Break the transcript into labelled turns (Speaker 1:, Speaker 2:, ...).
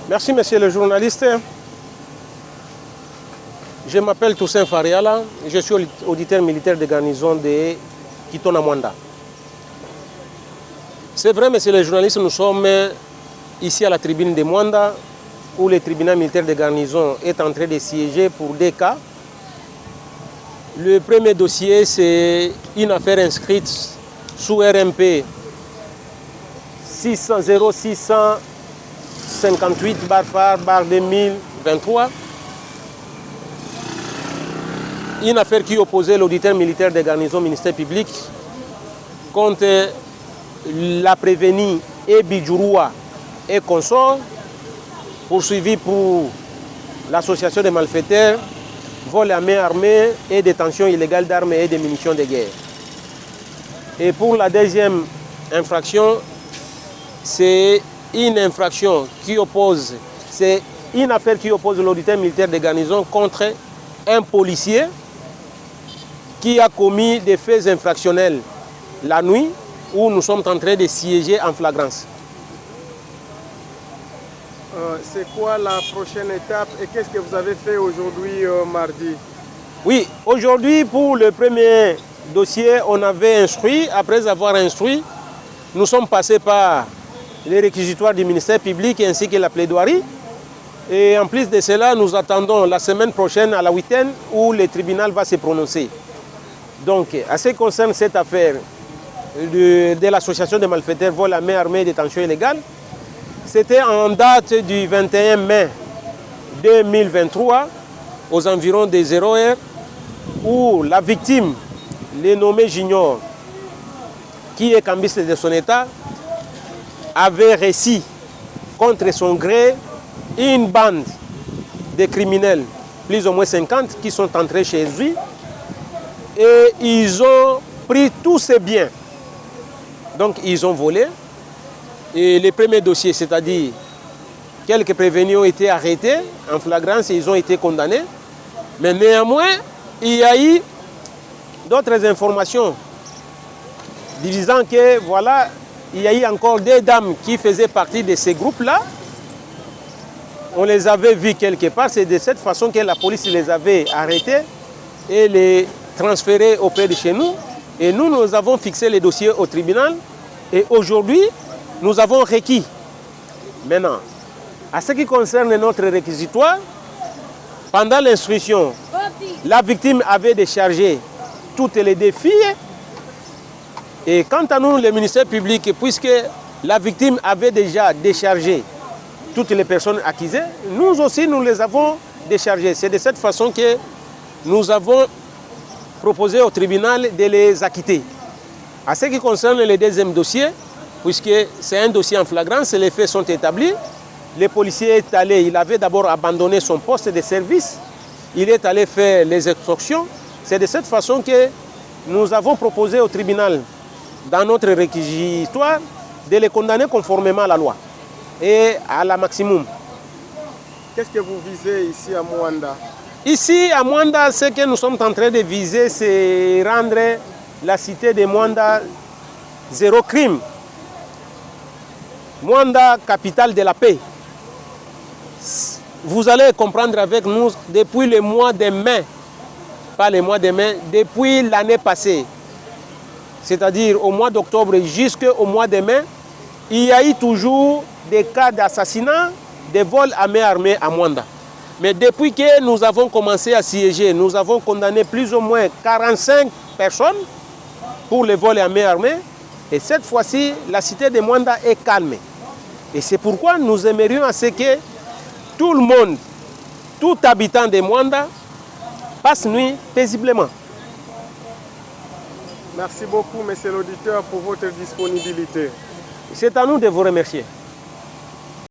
Speaker 1: Merci, monsieur le journaliste. Je m'appelle Toussaint Fariala, je suis auditeur militaire de garnison de Kitona Mwanda. C'est vrai, monsieur le journaliste, nous sommes ici à la tribune de Mwanda, où le tribunal militaire de garnison est en train de siéger pour des cas. Le premier dossier, c'est une affaire inscrite sous RMP 0658/2023. Une affaire qui opposait l'auditeur militaire de garnison ministère public contre la prévenue Ebi Djouroua et consorts, poursuivi pour l'association des malfaiteurs, vol à main armée et détention illégale d'armes et de munitions de guerre. Et pour la deuxième infraction, c'est une infraction qui oppose, c'est une affaire qui oppose l'auditeur militaire de garnison contre un policier qui a commis des faits infractionnels la nuit où nous sommes en train de siéger en flagrance.
Speaker 2: C'est quoi la prochaine étape et qu'est-ce que vous avez fait aujourd'hui, mardi?
Speaker 1: Oui, aujourd'hui pour le premier dossier, on avait instruit. Après avoir instruit, nous sommes passés par les réquisitoires du ministère public ainsi que la plaidoirie. Et en plus de cela, nous attendons la semaine prochaine à la 8e où le tribunal va se prononcer. Donc, à ce qui concerne cette affaire de l'association des malfaiteurs vol à main armée et détention illégale, c'était en date du 21 mai 2023, aux environs des 0 heures, où la victime, le nommé Junior, qui est cambiste de son état, avait reçu contre son gré une bande de criminels, plus ou moins 50, qui sont entrés chez lui et ils ont pris tous ses biens. Donc ils ont volé. Et les premiers dossiers, c'est-à-dire quelques prévenus ont été arrêtés en flagrance et ils ont été condamnés. Mais néanmoins, il y a eu d'autres informations disant que voilà, il y a eu encore des dames qui faisaient partie de ces groupes-là. On les avait vus quelque part. C'est de cette façon que la police les avait arrêtés et les transférés auprès de chez nous. Et nous avons fixé les dossiers au tribunal. Et aujourd'hui, nous avons requis. Maintenant, à ce qui concerne notre réquisitoire, pendant l'instruction, la victime avait déchargé toutes les deux filles. Et quant à nous, le ministère public, puisque la victime avait déjà déchargé toutes les personnes accusées, nous aussi, nous les avons déchargées. C'est de cette façon que nous avons proposé au tribunal de les acquitter. À ce qui concerne le deuxième dossier, puisque c'est un dossier en flagrance, les faits sont établis, le policier est allé, il avait d'abord abandonné son poste de service, il est allé faire les extorsions. C'est de cette façon que nous avons proposé au tribunal, dans notre réquisitoire, de les condamner conformément à la loi et à la maximum.
Speaker 2: Qu'est-ce que vous visez ici à Mwanda?
Speaker 1: Ici à Mwanda, ce que nous sommes en train de viser, c'est rendre la cité de Mwanda zéro crime. Mwanda, capitale de la paix. Vous allez comprendre avec nous, depuis le mois de mai, pas le mois de mai, depuis l'année passée, c'est-à-dire au mois d'octobre jusqu'au mois de mai, il y a eu toujours des cas d'assassinat, de vols à main armée à Mwanda. Mais depuis que nous avons commencé à siéger, nous avons condamné plus ou moins 45 personnes pour les vols à main armée. Et cette fois-ci, la cité de Mwanda est calme. Et c'est pourquoi nous aimerions à ce que tout le monde, tout habitant de Mwanda, passe nuit paisiblement.
Speaker 2: Merci beaucoup, monsieur l'auditeur, pour votre disponibilité.
Speaker 1: C'est à nous de vous remercier.